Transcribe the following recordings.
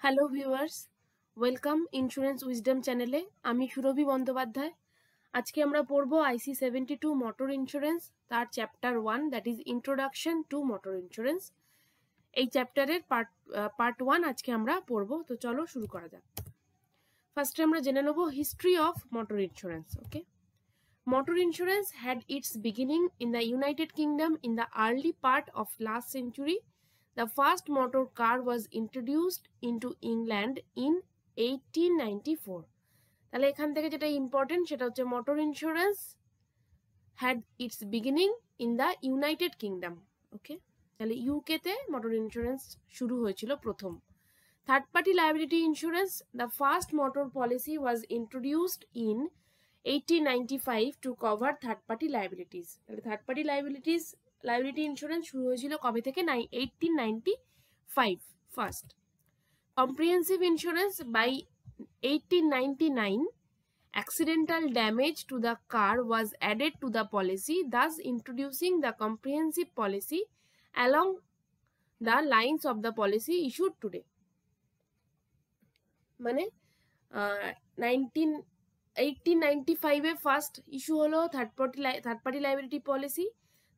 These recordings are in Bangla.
Hello viewers, welcome insurance wisdom চ্যানেলে। আমি সুরভি বন্দ্যোপাধ্যায়। আজকে আমরা পড়ব IC 72 মোটর ইন্স্যুরেন্স, তার chapter 1, that is introduction to motor insurance. এই চ্যাপ্টারের পার্ট 1 আজকে আমরা পড়ব। তো চলো শুরু করা যাক। ফার্স্টে আমরা জেনে নেব history of motor insurance. Okay, motor insurance had its beginning in the United Kingdom in the early part of last century. The first motor car was introduced into England in 1894. তাহলে এখান থেকে যেটা ইম্পর্টেন্ট সেটা হচ্ছে motor insurance had its beginning in the United Kingdom. ওকে, তাহলে ইউকেতে মোটর ইন্স্যুরেন্স শুরু হয়েছিল প্রথম। Third party liability insurance, the first motor policy was introduced in 1895 to cover third party liabilities. তাহলে থার্ড পার্টি লায়াবিলিটি ইন্স্যুরেন্স শুরু হয়েছিল কবে থেকে? 1895 first. Comprehensive insurance by 1899 accidental damage to the car was added to the policy, thus introducing the comprehensive policy along the lines of the policy issued today. মানে 1895 এ ফার্স্ট ইস্যু হলো থার্ড পার্টি লায়াবিলিটি পলিসি।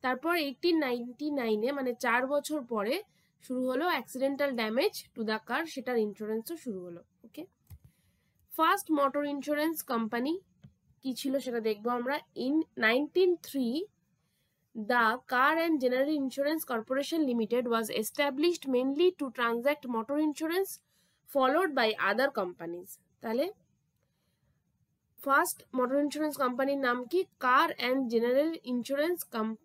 তারপর 1899 এ মানে 4 বছর পরে শুরু হলো accidental damage to the car, সেটার ইন্স্যুরেন্সও শুরু হলো। ওকে, ফার্স্ট মোটর ইন্স্যুরেন্স কোম্পানি কি ছিল সেটা দেখবো আমরা। In 1903 the Car and General Insurance Corporation Limited was established mainly to transact motor insurance, followed by other companies. তাহলে ফার্স্ট মোটর ইন্স্যুরেন্স কোম্পানির নাম কি? Car and general insurance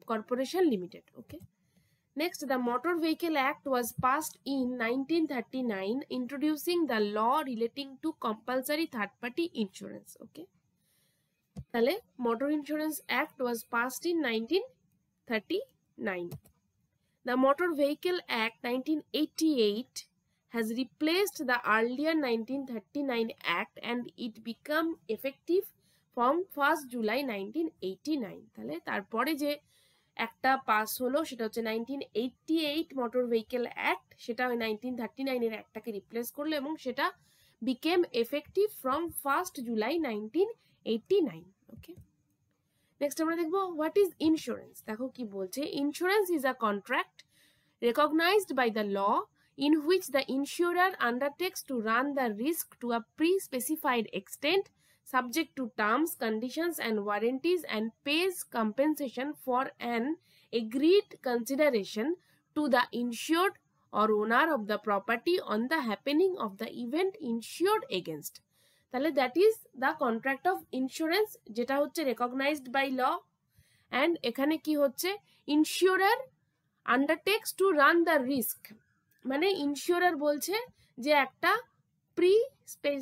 corporation limited. Okay, next, the motor vehicle act was passed in 1939, introducing the law relating to compulsory third party insurance. Okay, তাহলে motor insurance act was passed in 1939. The Motor Vehicle Act 1988 has replaced the earlier 1939 Act and it became effective from 1st July 1989. তাহলে তারপরে যে একটা পাস হলো সেটা হচ্ছে 1988 মোটর ভেহিকেল অ্যাক্ট, সেটা ওই 1939 এর অ্যাক্টটাকে রিপ্লেস করলো এবং সেটা became effective from 1st July 1989. Okay, next আমরা দেখবো হোয়াট ইজ ইন্স্যুরেন্স। দেখো কি বলছে, insurance is a contract recognized by the law in which the insurer undertakes to run the risk to a pre-specified extent, subject to terms, conditions and warranties, and pays compensation for an agreed consideration to the insured or owner of the property on the happening of the event insured against. তাহলে that is the contract of insurance, যেটা হচ্ছে রেকগনাইজড বাই ল। অ্যান্ড এখানে কি হচ্ছে, insurer undertakes to run the risk, মানে ইন্স্যুরার বলছে যে একটা pre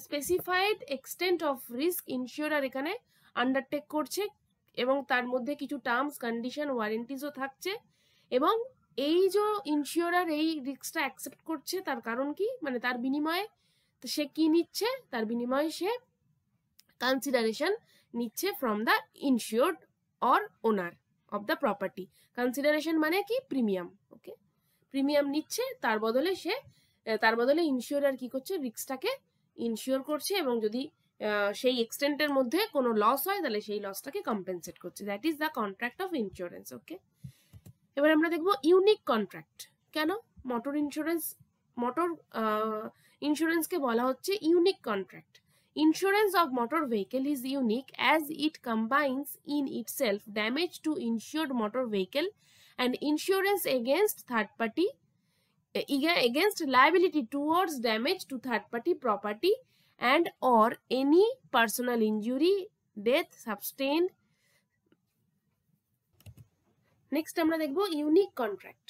specified extent of risk insurer এখানে আন্ডারটেক করছে এবং তার মধ্যে কিছু টার্মস, কন্ডিশন, ওয়ারেন্টিজও থাকছে। এবং এই যে ইন্স্যুরার এই রিস্কটা অ্যাকসেপ্ট করছে তার কারণ কি, মানে তার বিনিময়ে সে কি নিচ্ছে, তার বিনিময়ে সে কনসিডারেশন নিচ্ছে from the insured or owner of the property. Consideration মানে কি? প্রিমিয়াম। ওকে, প্রিমিয়াম নিচ্ছে, তার বদলে ইনসিওরার কি করছে, রিস্কটাকে ইনসিওর করছে এবং যদি সেই এক্সটেন্টের মধ্যে কোনো লস হয় তাহলে সেই লসটাকে কম্পেনসেট করছে। That is the contract of insurance. Okay, এবার আমরা দেখবো ইউনিক কন্ট্রাক্ট। কেন মোটর ইন্স্যুরেন্সকে বলা হচ্ছে unique contract? Insurance of motor vehicle is unique as it combines in itself damage to insured motor vehicle and insurance against liability towards damage to third party property and or any personal injury, death sustained. Next আমরা দেখবো ইউনিক কন্ট্রাক্ট।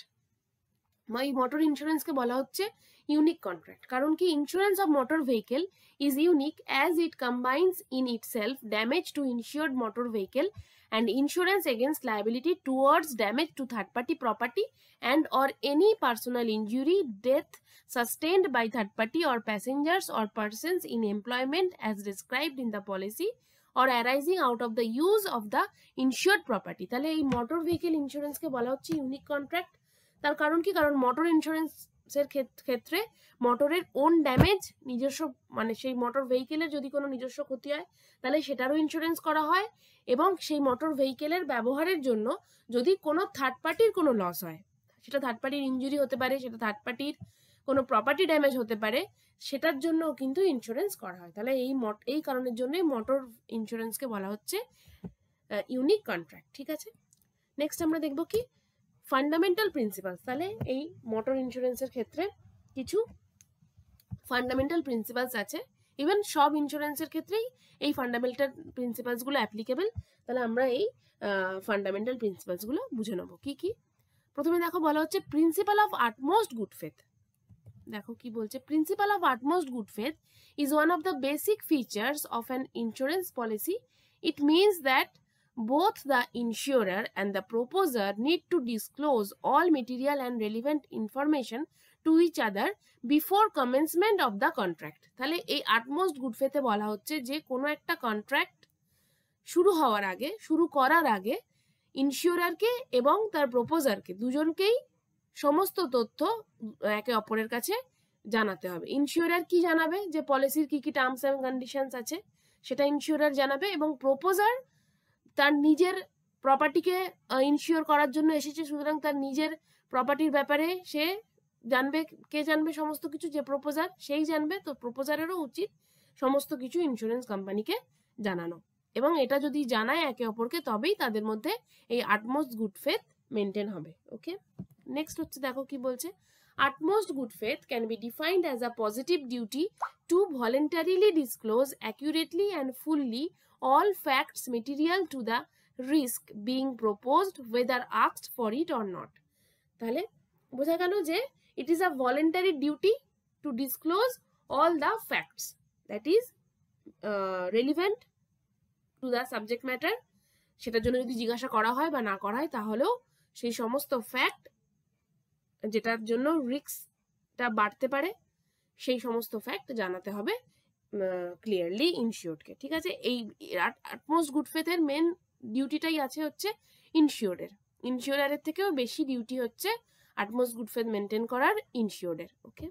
এই মোটর ইন্স্যুরেন্সকে বলা হচ্ছে ইউনিক কন্ট্রাক্ট কারণ কি, insurance of motor vehicle is unique as it combines in itself damage to insured motor vehicle and insurance against liability towards damage to third party property and or any personal injury, death sustained by third party or passengers or persons in employment as described in the policy or arising out of the use of the insured property. তাহলে এই মোটর ভেহিকেল ইন্স্যুরেন্সকে বলা হচ্ছে ইউনিক কন্ট্রাক্ট। তার কারণ কি, কারণ মোটর ইন্স্যুরেন্স ইন্স্যুরেন্সের ক্ষেত্রে মোটরের ওন ড্যামেজ, নিজস্ব মানে সেই মোটর ভেহিকেলের যদি কোনো নিজস্ব ক্ষতি হয় তাহলে সেটারও ইন্স্যুরেন্স করা হয়, এবং সেই মোটর ভেহিকেলের ব্যবহারের জন্য যদি কোনো থার্ড পার্টির কোনো লস হয়, সেটা থার্ড পার্টির ইনজুরি হতে পারে, সেটা থার্ড পার্টির কোনো প্রপার্টি ড্যামেজ হতে পারে, সেটার জন্য কিন্তু ইন্স্যুরেন্স করা হয়। তাহলে এই কারণের জন্যই মোটর ইন্স্যুরেন্সকে বলা হচ্ছে ইউনিক কন্ট্রাক্ট। ঠিক আছে, নেক্সট আমরা দেখব কি ফান্ডামেন্টাল প্রিন্সিপালস। তাহলে এই মোটর ইন্স্যুরেন্সের ক্ষেত্রে কিছু ফান্ডামেন্টাল প্রিন্সিপালস আছে, ইভেন সব ইন্স্যুরেন্সের ক্ষেত্রেই এই ফান্ডামেন্টাল প্রিন্সিপালসগুলো অ্যাপ্লিকেবল। তাহলে আমরা এই ফান্ডামেন্টাল প্রিন্সিপালসগুলো বুঝে নেব কি কি। প্রথমে দেখো বলা হচ্ছে principal of utmost good faith. দেখো কি বলছে, principal of utmost good faith is one of the basic features of an insurance policy. It means that both the insurer and the proposer need to disclose all material and relevant information to each other before commencement of the contract. তাহলে এই utmost good faith এ বলা হচ্ছে যে কোনো একটা কন্ট্রাক্ট শুরু করার আগে ইনসিওরারকে এবং তার প্রপোজারকে দুজনকেই সমস্ত তথ্য একে অপরের কাছে জানাতে হবে। ইনসিওরার কি জানাবে, যে পলিসির কি কি টার্মস এন্ড কন্ডিশনস আছে সেটা ইনসিওরার জানাবে, এবং প্রপোজার তার নিজের প্রপার্টিকে ইনসিওর করার জন্য এসেছে, সুতরাং তার নিজের প্রপার্টির ব্যাপারে সে জানবে। কে জানবে সমস্ত কিছু? যে প্রপোজার, সেই জানবে। তো প্রপোজারেরও উচিত সমস্ত কিছু ইন্স্যুরেন্স কোম্পানিকে জানানো, এবং এটা যদি জানায় একে অপরকে তবেই তাদের মধ্যে এই আটমোস্ট গুড ফেথ মেনটেন হবে। ওকে, নেক্সট হচ্ছে দেখো কি বলছে, utmost good faith can be defined as a positive duty to voluntarily disclose accurately and fully all facts material to the risk being proposed, whether asked for it or not. তাহলে বোঝা গেল যে it is a voluntary duty to disclose all the facts that is relevant to the subject matter. সেটার জন্য যদি জিজ্ঞাসা করা হয় বা না করা হয় তাহলেও সেই সমস্ত ফ্যাক্ট যেটার জন্য রিস্কটা বাড়তে পারে সেই সমস্ত ফ্যাক্ট জানাতে হবে ক্লিয়ারলি ইনসিওর্ডকে। ঠিক আছে, এই আটমোস্ট গুড ফেথের মেন ডিউটিটাই আছে হচ্ছে ইনসিওরারের থেকেও বেশি ডিউটি হচ্ছে আটমোস্ট গুড ফেথ মেনটেন করার ইনসিওর্ডের। ওকে,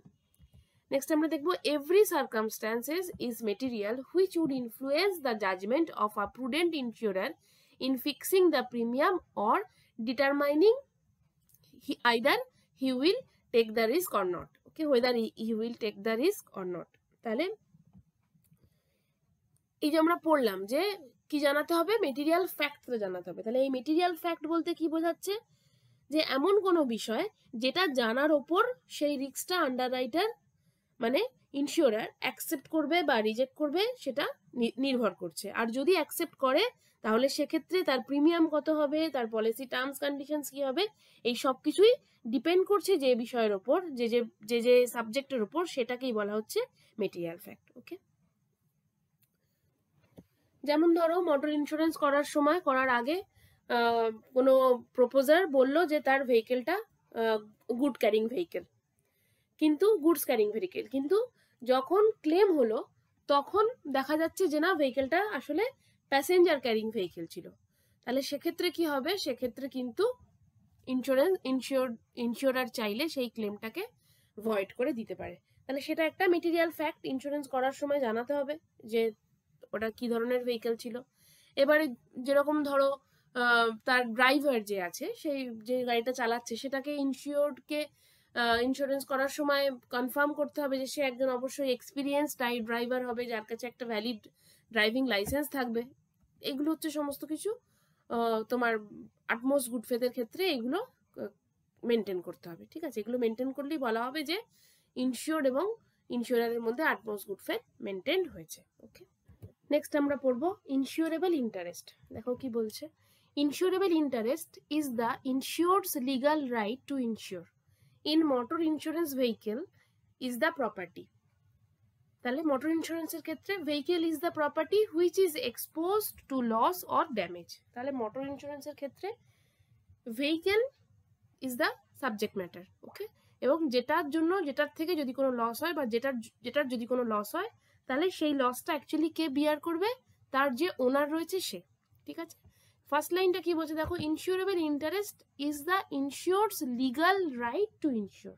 নেক্সট আমরা দেখবো every circumstances is material which would influence the judgement of a prudent insurer in fixing the premium or determining either he will take the risk or not. Okay, whether he will take the risk or not. তাহলে এই যে আমরা পড়লাম যে কি জানাতে হবে, মেটেরিয়াল ফ্যাক্ট জানাতে হবে। তাহলে এই মেটেরিয়াল ফ্যাক্ট বলতে কি বোঝাচ্ছে, যে এমন কোনো বিষয় যেটা জানার ওপর সেই রিস্কটা আন্ডাররাইটার মানে ইনসিওরার অ্যাকসেপ্ট করবে বা রিজেক্ট করবে সেটা নির্ভর করছে। আর যদি অ্যাকসেপ্ট করে তাহলে সেক্ষেত্রে তার প্রিমিয়াম কত হবে, তার পলিসি টার্মস কন্ডিশনস কি হবে, এই সব কিছুই ডিপেন্ড করছে যে বিষয়ের ওপর, যে সাবজেক্টের ওপর, সেটাকেই বলা হচ্ছে মেটেরিয়াল ফ্যাক্ট। ওকে, যেমন ধরো মোটর ইন্স্যুরেন্স করার আগে কোনো প্রপোজার বললো যে তার ভেহিকেলটা গুডস ক্যারিং ভেহিকেল, কিন্তু যখন ক্লেম হলো তখন দেখা যাচ্ছে যে না, ভেহিকেলটা আসলে প্যাসেঞ্জার ক্যারিং ভেহিকেল ছিল। তাহলে সেক্ষেত্রে কি হবে, সেক্ষেত্রে কিন্তু ইনসিওরার চাইলে সেই ক্লেমটাকে ভয়েড করে দিতে পারে। তাহলে সেটা একটা মেটেরিয়াল ফ্যাক্ট, ইন্স্যুরেন্স করার সময় জানাতে হবে যে ওটা কি ধরনের ভেহিকেল ছিল। এবারে যেরকম ধরো তার ড্রাইভার যে আছে, সেই যে গাড়িটা চালাচ্ছে সেটাকে ইন্স্যুরেন্স করার সময় কনফার্ম করতে হবে যে সে একজন অবশ্যই এক্সপিরিয়েন্সড ড্রাইভার হবে, যার কাছে একটা ভ্যালিড ড্রাইভিং লাইসেন্স থাকবে। এগুলো হচ্ছে সমস্ত কিছু তোমার আটমোস্ট গুড ফেথের ক্ষেত্রে এগুলো মেনটেন করতে হবে। ঠিক আছে, এগুলো মেনটেন করলেই বলা হবে যে ইনসিওর্ড এবং ইনসিওরারের মধ্যে আটমোস্ট গুড ফেথ মেনটেন হয়েছে। ওকে, নেক্সট আমরা পড়বো ইনসিওরেবল ইন্টারেস্ট। দেখো কি বলছে, insurable interest is the insured's legal right to insure in motor insurance vehicle is the property. তাহলে মোটর ইন্স্যুরেন্সের ক্ষেত্রে vehicle is the property which is exposed to loss or damage. তাহলে মোটর ইন্স্যুরেন্সের ক্ষেত্রে vehicle is the subject matter. Okay, এবং যেটার থেকে যদি কোনো লস হয় বা যেটার যদি কোনো লস হয় তাহলে সেই লসটা অ্যাকচুয়ালি কে বিয়ার করবে, তার যে ওনার রয়েছে সে। ঠিক আছে, ফার্স্ট লাইনটা কি বলছে দেখো, insurable interest is the insured's legal right to insure.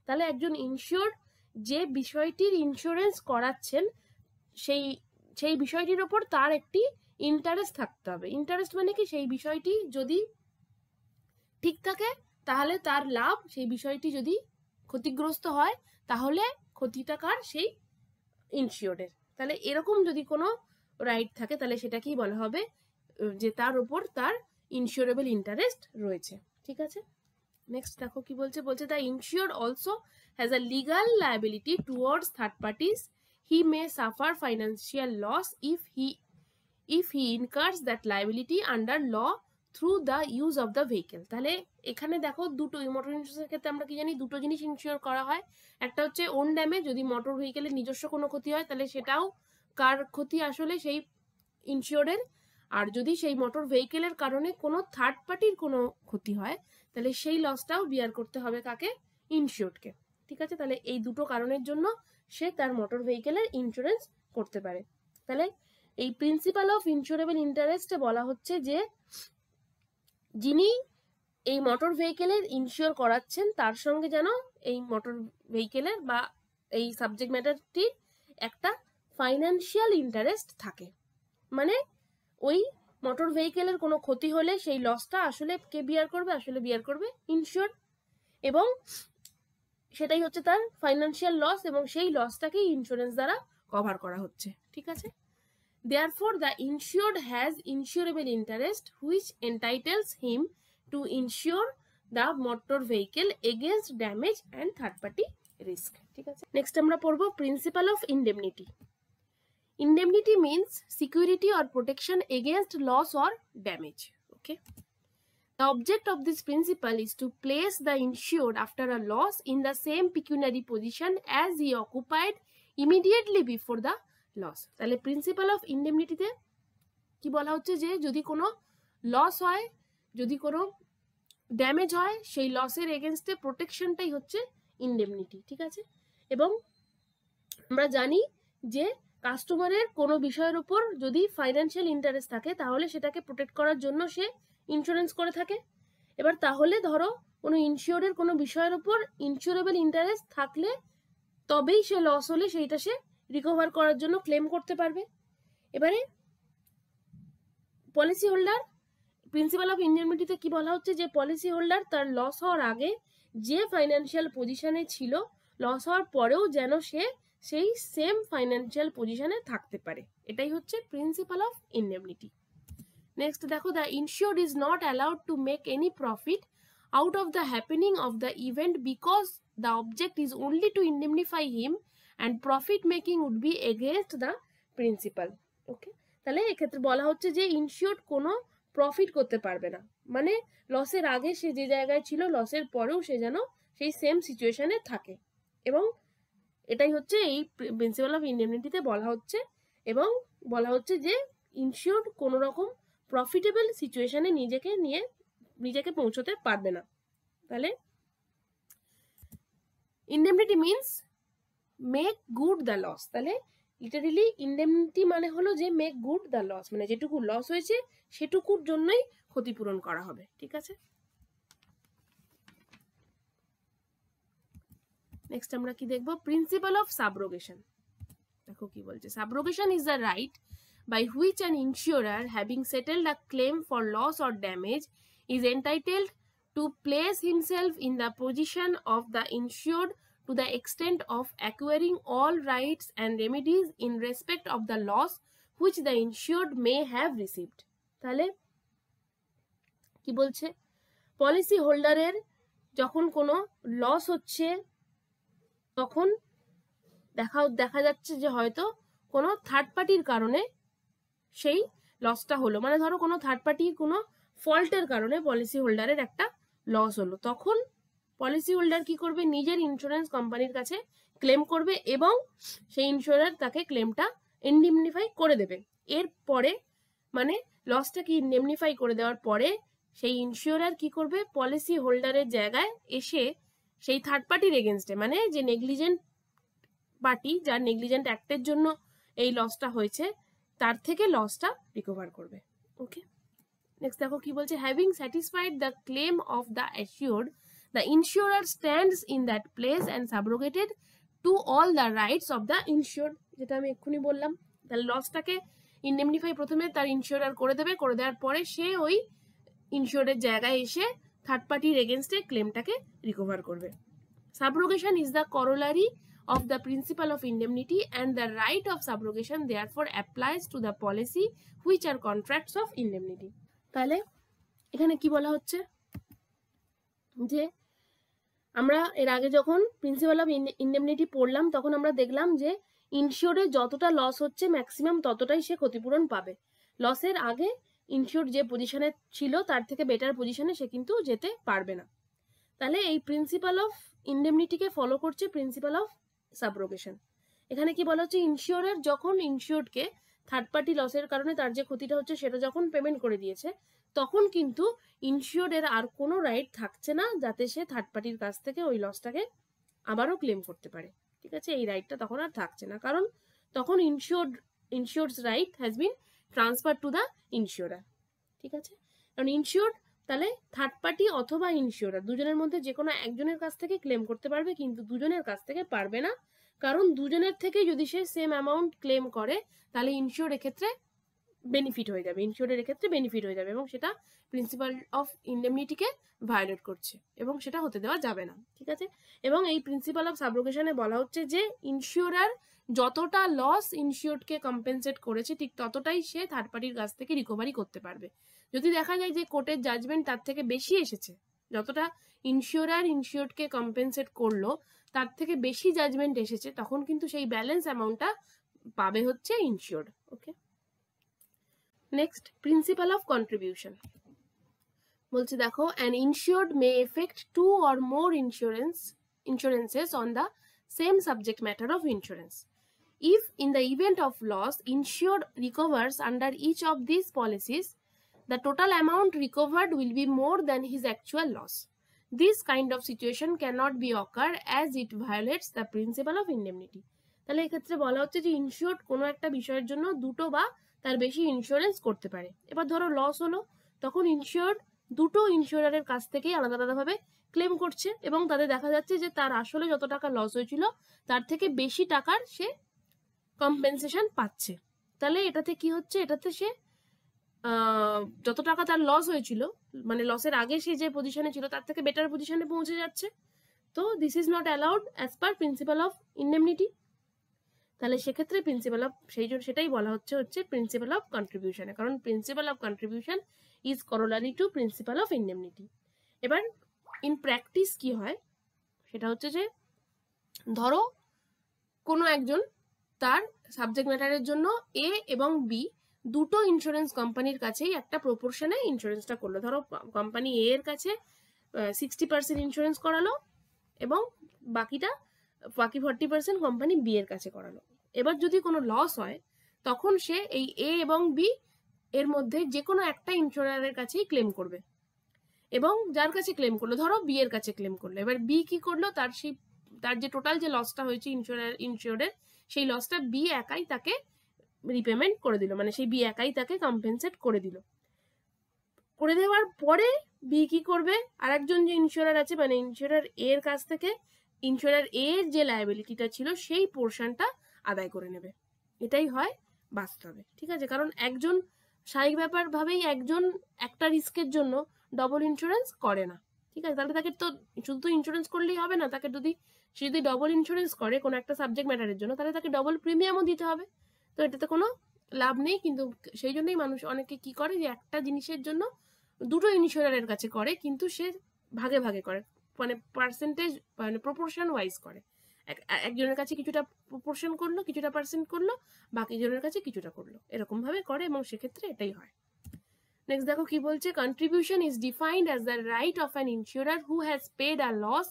তাহলে একজন ইনসিওর্ড যে বিষয়টির ইন্স্যুরেন্স করাচ্ছেন সেই বিষয়টির ওপর তার একটি ইন্টারেস্ট থাকতে হবে। ইন্টারেস্ট মানে কি, সেই বিষয়টি যদি ঠিক থাকে তাহলে তার লাভ, সেই বিষয়টি যদি ক্ষতিগ্রস্ত হয় তাহলে ক্ষতিটা কার, সেই ইনসিওর্ডের। তাহলে এরকম যদি কোনো রাইট থাকে তাহলে সেটাকেই বলা হবে যে তার উপর তার ইনসিওরেবল ইন্টারেস্ট রয়েছে। ঠিক আছে, নেক্সট দেখো কি বলছে। বলছে the insured also has a legal liability towards third parties. He may suffer financial loss if he incurs that liability under law through the use of the vehicle। তাহলে এখানে দেখো দুটো, মোটর ইন্স্যুরেন্সের ক্ষেত্রে আমরা কি জানি, দুটো জিনিস ইনসিওর করা হয়। একটা হচ্ছে ওন ড্যামেজ, যদি মোটর ভেহিকেলের নিজস্ব কোনো ক্ষতি হয় তাহলে সেটাও কার ক্ষতি, আসলে সেই ইনসিওরের। আর যদি সেই মোটর ভেহিকেলের কারণে কোনো থার্ড পার্টির কোনো ক্ষতি হয় তাহলে সেই লসটাও বিয়ার করতে হবে কাকে, ইনসিওর্ডকে। ঠিক আছে, তাহলে এই দুটো কারণের জন্য সে তার মোটর ভেহিকেলের ইন্স্যুরেন্স করতে পারে। তাহলে এই প্রিন্সিপাল অফ ইনসিওরেবল ইন্টারেস্টে বলা হচ্ছে যে যিনি এই মোটর ভেহিকেলের ইনসিওর করাচ্ছেন তার সঙ্গে যেন এই মোটর ভেহিকেলের বা এই সাবজেক্ট ম্যাটারটির একটা ফাইন্যান্সিয়াল ইন্টারেস্ট থাকে। মানে ওই মোটর ভেহিকেলের কোনো ক্ষতি হলে সেই লসটা আসলে কে বিয়ার করবে, আসলে বিয়ার করবে ইনসিওর, এবং সেটাই হচ্ছে তার ফাইন্যান্সিয়াল লস, এবং সেই লসটাকেই ইন্স্যুরেন্স দ্বারা কভার করা হচ্ছে। ঠিক আছে, therefore the insured has insurable interest which entitles him to insure the motor vehicle against damage and third party risk। ঠিক আছে, নেক্সট আমরা পড়ব principal of indemnity. Indemnity means security or protection against loss or damage. Okay, the object of this principle is to place the insured after a loss in the same pecuniary position as he occupied immediately before the loss. তাহলে প্রিন্সিপাল অফ ইন্ডেমনিটিতে কি বলা হচ্ছে যে যদি কোনো লস হয়, যদি কোনো ড্যামেজ হয়, সেই লসের এগেনস্টে প্রোটেকশনটাই হচ্ছে ইন্ডেমনিটি। ঠিক আছে, এবং আমরা জানি যে কাস্টমারের কোনো বিষয়ের উপর যদি ফাইন্যান্সিয়াল ইন্টারেস্ট থাকে তাহলে সেটাকে প্রোটেক্ট করার জন্য সে ইন্স্যুরেন্স করে থাকে। এবার তাহলে ধরো কোনো ইনসিওরের কোনো বিষয়ের উপর ইনসিওরেবল ইন্টারেস্ট থাকলে তবেই সে লস হলে সেইটা সে রিকভার করার জন্য ক্লেম করতে পারবে। এবারে পলিসি হোল্ডার, প্রিন্সিপাল অফ ইন্ডেমনিটিতে কি বলা হচ্ছে যে পলিসি হোল্ডার তার লস হওয়ার আগে যে ফাইন্যান্সিয়াল পজিশনে ছিল, লস হওয়ার পরেও যেন সে সেই সেম ফাইন্যান্সিয়াল পজিশনে থাকতে পারে, এটাই হচ্ছে প্রিন্সিপাল অফ ইন্ডেমনিটি। নেক্সট দেখো, the insured is not allowed to make any profit out of the happening of the event because the object is only to indemnify him and profit making would be against the principal। ওকে, তাহলে এক্ষেত্রে বলা হচ্ছে যে ইনসিওর্ড কোনো প্রফিট করতে পারবে না, মানে লসের আগে সে যে জায়গায় ছিল লসের পরেও সে যেন সেই সেম সিচুয়েশনে থাকে, এবং এটাই হচ্ছে এই প্রিন্সিপাল অফ ইন্ডেমনিটিতে বলা হচ্ছে। এবং বলা হচ্ছে যে ইনসিওর্ড কোনো রকম প্রফিটেবল সিচুয়েশনে নিজেকে পৌঁছতে পারবে না। তাহলে indemnity means make good the loss. তাহলে লিটারেলি ইন্ডেমনিটি মানে হলো যে মেক গুড দ্য লস, মানে যেটুকু লস হয়েছে সেটুকুর জন্যই ক্ষতিপূরণ করা হবে। ঠিক আছে, নেক্সট আমরা কি দেখবো, প্রিন্সিপাল অফ সাবরোগেশন। দেখো কি বলছে, subrogation is the right by which an insurer having settled a claim for loss or damage is entitled to place himself in the position of the insured to the extent of acquiring all rights and remedies in respect of the loss which the insured may have received। তাহলে কি বলছে, পলিসি হোল্ডারের যখন কোনো লস হচ্ছে তখন দেখা যাচ্ছে যে হয়তো কোনো থার্ড পার্টির কারণে সেই লসটা হলো, মানে ধরো কোনো থার্ড পার্টির কোনো ফল্টের কারণে পলিসি হোল্ডারের একটা লস হলো, তখন পলিসি হোল্ডার কি করবে, নিজের ইন্স্যুরেন্স কোম্পানির কাছে ক্লেম করবে এবং সেই ইন্স্যুরার তাকে ক্লেমটা ইন্ডেমনিফাই করে দেবে। এরপরে মানে লসটাকে ইন্ডেমনিফাই করে দেওয়ার পরে সেই ইন্স্যুরার কি করবে, পলিসি হোল্ডারের জায়গায় এসে সেই থার্ড পার্টির এগেনস্টে, মানে যে নেগলিজেন্ট পার্টি, যার নেগলিজেন্ট অ্যাক্টের জন্য এই লসটা হয়েছে, তার থেকে লসটা রিকভার করবে। ওকে, নেক্সট দেখো কি বলছে, having satisfied the claim of the assured the insurer stands in that place and subrogated to all the rights of the insured, যেটা আমি এক্ষুনি বললাম। তাহলে লসটাকে ইন্ডেমনিফাই প্রথমে তার ইনসিওরার করে দেবে, করে দেওয়ার পরে সে ওই ইনসিওরের জায়গায় এসে থার্ড পার্টির এগেনস্টে ক্লেমটাকে রিকভার করবে। Subrogation is the corollary of the principle of indemnity and the right of subrogation therefore applies to the policy which are contracts of indemnity। তাহলে এখানে কি বলা হচ্ছে যে আমরা এর আগে যখন প্রিন্সিপাল অফ ইন্ডেমনিটি পড়লাম তখন আমরা দেখলাম যে ইনসিওরের যতটা লস হচ্ছে ম্যাক্সিমাম ততটাই সে ক্ষতিপূরণ পাবে। লসের আগে ইনসিওর যে পজিশনে ছিল তার থেকে বেটার পজিশনে সে কিন্তু যেতে পারবে না। তাহলে এই প্রিন্সিপাল অফ ইন্ডেমনিটিকে ফলো করছে প্রিন্সিপাল অফ সাবরোগেশন। এখানে কি বলা হচ্ছে, ইনসিওরার যখন ইনসিওরডকে থার্ড পার্টি লসের কারণে তার যে ক্ষতিটা হচ্ছে সেটা যখন পেমেন্ট করে দিয়েছে তখন কিন্তু ইনসিওরের আর কোনো রাইট থাকছে না যাতে সে থার্ড পার্টির কাছ থেকে ওই লসটাকে আবারও ক্লেম করতে পারে। ঠিক আছে, এই রাইটটা তখন আর থাকছে না, কারণ তখন insured's right has been transfer to the insurer. ঠিক আছে, কারণ ইনসিওরড তাহলে থার্ড পার্টি অথবা ইনসিওরার দুজনের মধ্যে যে কোনো একজনের কাছ থেকে ক্লেম করতে পারবে, কিন্তু দুজনের কাছ থেকে পারবে না, কারণ দুজনের থেকে যদি সে সেম অ্যামাউন্ট ক্লেম করে তাহলে ইনসিওরের ক্ষেত্রে বেনিফিট হয়ে যাবে, ইনসিওরের ক্ষেত্রে বেনিফিট হয়ে যাবে এবং সেটা প্রিন্সিপাল অফ ইন্ডেমনিটিকে ভায়োলেট করছে এবং সেটা হতে দেওয়া যাবে না। ঠিক আছে, এবং এই প্রিন্সিপাল অফ সাবরোগেশনে বলা হচ্ছে যে ইনসিওরার যতটা লস ইনসিওরডকে কম্পেনসেট করেছে ঠিক ততটাই সে থার্ড পার্টির কাছ থেকে রিকভারি করতে পারবে। যদি দেখা যায় যে কোর্টের জাজমেন্ট তার থেকে বেশি এসেছে, যতটা ইনসিওরার ইনসিওরডকে কম্পেনসেট করলো তার থেকে বেশি জাজমেন্ট এসেছে, তখন কিন্তু সেই ব্যালেন্স অ্যামাউন্টটা পাবে হচ্ছে insured. Okay, next principle of contribution বলছে দেখো, an insured may effect two or more insurances on the same subject matter of insurance. If in the event of loss insured recovers under each of these policies, the total amount recovered will be more than his actual loss. This kind of situation cannot be occur as it violates the principle of indemnity. তাহলে এই ক্ষেত্রে বলা হচ্ছে যে ইনসিওরড কোনো একটা বিষয়ের জন্য দুটো বা তার বেশি ইন্স্যুরেন্স করতে পারে। এবার ধরো লস হলো, তখন ইনসিওরড দুটো ইনসিওরারের কাছ থেকেই আলাদা আলাদাভাবে ক্লেম করছে এবং তাদের দেখা যাচ্ছে যে তার আসলে যত টাকা লস হয়েছিল তার থেকে বেশি টাকার সে কম্পেনসেশন পাচ্ছে। তাহলে এটাতে কি হচ্ছে, এটাতে সে যত টাকা তার লস হয়েছিল মানে লসের আগে সে যে পজিশনে ছিল তার থেকে বেটার পজিশনে পৌঁছে যাচ্ছে। তো this is not allowed as per principal of indemnity. তাহলে সেক্ষেত্রে প্রিন্সিপাল অফ সেটাই বলা হচ্ছে প্রিন্সিপাল অফ কন্ট্রিবিউশনে, কারণ principal of contribution is corollary two principal of indemnity. এবার ইন প্র্যাকটিস কি হয় সেটা হচ্ছে যে ধরো কোনো একজন তার সাবজেক্ট ম্যাটারের জন্য এ এবং বি দুটো ইন্স্যুরেন্স কোম্পানির কাছেই একটা প্রপোর্শনে ইন্স্যুরেন্সটা করলো। ধরো কোম্পানি এ এর কাছে 60% ইন্স্যুরেন্স করালো এবং বাকি 40% কোম্পানি বি এর কাছে করালো। এবার যদি কোনো লস হয় তখন সে এই এ এবং বি এর মধ্যে যে কোনো একটা ইন্স্যুরারের কাছেই ক্লেম করবে এবং যার কাছে ক্লেম করলো, ধরো বি এর কাছে ক্লেম করলো, এবার বি কি করলো, তার যে টোটাল যে লসটা হয়েছে ইনসিওরের সেই লসটা বি একাই তাকে রিপেমেন্ট করে দিল, মানে সেই বি একাই তাকে কম্পেনসেট করে দিল। করে দেওয়ার পরে বি কি করবে, আরেকজন যে ইনসিওরার আছে মানে ইনসিওরার এর কাছ থেকে ইনসিওরার এর যে লায়াবিলিটিটা ছিল সেই পোর্শনটা আদায় করে নেবে। এটাই হয় বাস্তবে। ঠিক আছে, কারণ একজন স্বাভাবিক ব্যাপার ভাবেই একজন একটা রিস্কের জন্য ডবল ইন্স্যুরেন্স করে না। ঠিক আছে, তাহলে তাকে তো শুধু তো ইন্স্যুরেন্স করলেই হবে না, তাকে যদি ডবল ইন্স্যুরেন্স করে কোনো একটা সাবজেক্ট ম্যাটারের জন্য তাহলে তাকে ডবল প্রিমিয়ামও দিতে হবে। তো এটাতে কোনো লাভ নেই, কিন্তু সেই জন্যই মানুষ অনেকে কি করে যে একটা জিনিসের জন্য দুটো ইনসিওরারের কাছে করে, কিন্তু সে ভাগে ভাগে করে, মানে পার্সেন্টেজ মানে প্রপোর্শন ওয়াইজ করে। একজনের কাছে কিছুটা প্রপোর্শন করলো, কিছুটা পার্সেন্ট করলো, বাকি জনের কাছে কিছুটা করলো, এরকম ভাবে করে এবং সেক্ষেত্রে এটাই হয়। নেক্সট দেখো কি বলছে, contribution is defined as the right of an insurer who has paid a loss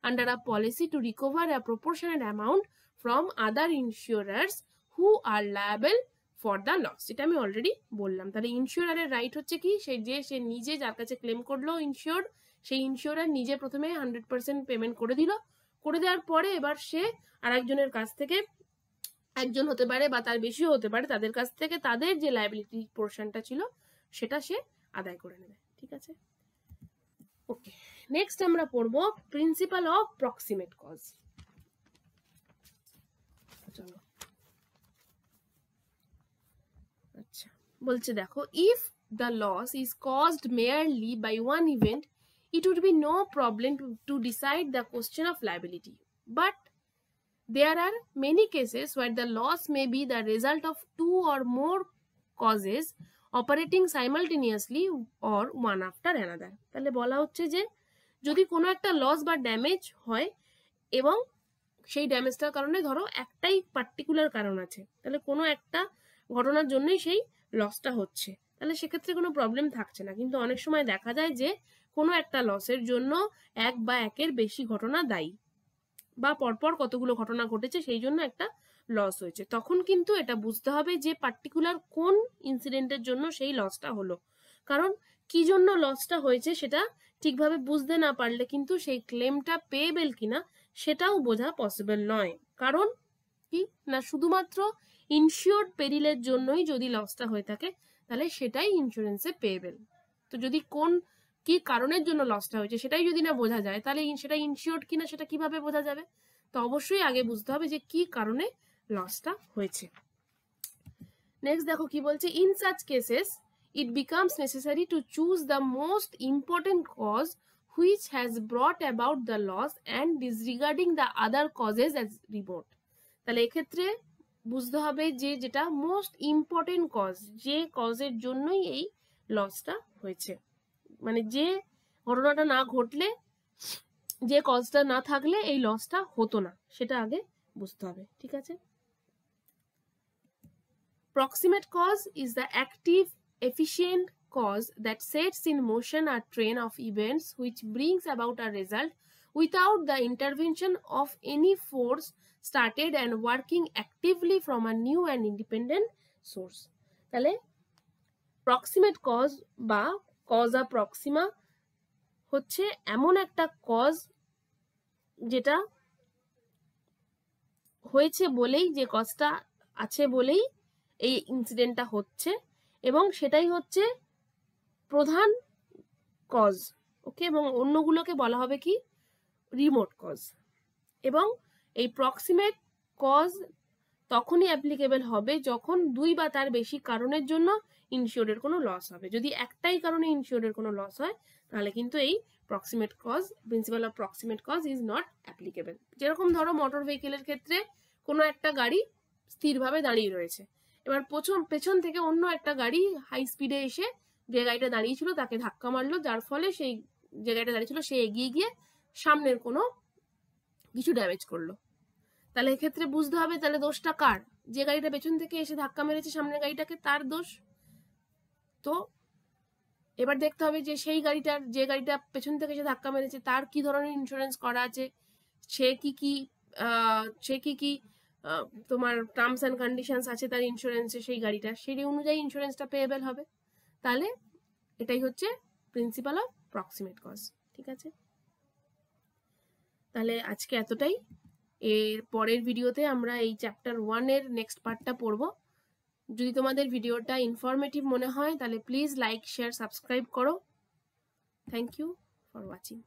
under a policy to recover a proportionate amount from other insurers who are liable for the loss. এটা আমি অলরেডি বললাম। তাহলে ইনসিওরারের রাইট হচ্ছে কি, সে নিজে যার কাছে ক্লেম করলো ইনসিওর্ড, সেই ইনসিওরার নিজে প্রথমে 100% পেমেন্ট করে দিল, করে দেওয়ার পরে এবার সে আরেকজনের কাছ থেকে, একজন হতে পারে বা তার বেশিও হতে পারে, তাদের কাছ থেকে তাদের যে লায়াবিলিটি পোর্শনটা ছিল সেটা সে আদায় করে নেবে। ঠিক আছে, ওকে। নেক্সট আমরা পড়ব প্রিন্সিপাল অফ প্রক্সিমেট কজ। চলো আচ্ছা বলছে দেখো, if the loss is caused merely by one event it would be no problem to decide the question of liability, but there are many cases where the loss may be the result of two or more causes operating simultaneously or one after another. তাহলে বলা হচ্ছে যে যদি কোনো একটা লস বা ড্যামেজ হয় এবং সেই ড্যামেজটার কারণে ধরো একটাই পার্টিকুলার কারণ আছে, তাহলে কোনো একটা ঘটনার জন্যই সেই লসটা হচ্ছে, তাহলে সেক্ষেত্রে কোনো প্রবলেম থাকছে না। কিন্তু অনেক সময় দেখা যায় যে কোনো একটা লসের জন্য এক বা একের বেশি ঘটনা দায়ী, বা পরপর কতগুলো ঘটনা ঘটেছে সেই জন্য একটা লস হয়েছে, তখন কিন্তু এটা বুঝতে হবে যে পার্টিকুলার কোন ইনসিডেন্টের জন্য সেই লসটা হলো। কারণ কি জন্য লসটা হয়েছে সেটা ঠিকভাবে বুঝতে না পারলে কিন্তু সেই ক্লেমটা পেয়েবেল কিনা সেটাও বোঝা পসিবল নয়। কারণ কি না, শুধুমাত্র ইনসিওর্ড পেরিলের জন্যই যদি লসটা হয়ে থাকে তাহলে সেটাই ইন্স্যুরেন্সে পেয়েবেল। তো যদি কোন কি কারণের জন্য লসটা হয়েছে সেটাই যদি না বোঝা যায় তাহলে সেটা ইনসিওর্ড কিনা সেটা কিভাবে বোঝা যাবে? তো অবশ্যই আগে বুঝতে হবে যে কি কারণে লসটা হয়েছে। নেক্সট দেখো কি বলছে, in such cases it becomes necessary to choose the most important cause which has brought about the loss and disregarding the other causes as remote. তাহলে এক্ষেত্রে বুঝতে হবে যে যেটা মোস্ট ইম্পর্টেন্ট কজ, যে কজের জন্যই এই লসটা হয়েছে, মানে যে ঘটনাটা না ঘটলে, যে কজটা না থাকলে এই লসটা হতো না, সেটা আগে বুঝতে হবে। ঠিক আছে, proximate cause is the active efficient cause that sets in motion a train of events which brings about a result without the intervention of any force started and working actively from a new and independent source. তাহলে proximate cause বা causa proxima হচ্ছে এমন একটা কজ যেটা হয়েছে বলেই, যে কজটা আছে বলেই এই ইনসিডেন্টটা হচ্ছে, এবং সেটাই হচ্ছে প্রধান কজ। ওকে, এবং অন্যগুলোকে বলা হবে কি রিমোট কজ। এবং এই প্রক্সিমেট কজ তখনই অ্যাপ্লিকেবল হবে যখন দুই বা তার বেশি কারণের জন্য ইনসিওরের কোনো লস হবে। যদি একটাই কারণে ইনসিওরের কোনো লস হয় তাহলে কিন্তু এই proximate cause, principle of proximate cause is not applicable. যেরকম ধরো মোটর ভেহিকেলের ক্ষেত্রে কোনো একটা গাড়ি স্থিরভাবে দাঁড়িয়ে রয়েছে, এবার পেছন থেকে অন্য একটা গাড়ি হাই স্পিডে এসে যে গাড়িটা দাঁড়িয়ে ছিল তাকে ধাক্কা মারলো, যার ফলে সেই যে গাড়িটা দাঁড়িয়ে ছিল সে এগিয়ে গিয়ে সামনের কোনো কিছু ড্যামেজ করলো। তাহলে এক্ষেত্রে বুঝতে হবে তাহলে দোষটা কার? যে গাড়িটা পেছন থেকে এসে ধাক্কা মেরেছে সামনের গাড়িটাকে, তার দোষ। তো এবার দেখতে হবে যে সেই গাড়িটার, যে গাড়িটা পেছন থেকে এসে ধাক্কা মেরেছে তার কি ধরনের ইন্স্যুরেন্স করা আছে, সে কি কি তোমার টার্মস অ্যান্ড কন্ডিশনস আছে তার ইন্স্যুরেন্সে সেই গাড়িটা, সেই অনুযায়ী ইন্স্যুরেন্সটা পেয়েবেল হবে। তাহলে এটাই হচ্ছে প্রিন্সিপাল অফ প্রক্সিমেট কজ। ঠিক আছে, তাহলে আজকে এতটাই। এর পরের ভিডিওতে আমরা এই চ্যাপ্টার 1 এর নেক্সট পার্টটা পড়ব। যদি তোমাদের ভিডিওটা ইনফরমেটিভ মনে হয় তাহলে প্লিজ লাইক, শেয়ার, সাবস্ক্রাইব করো। Thank you for watching.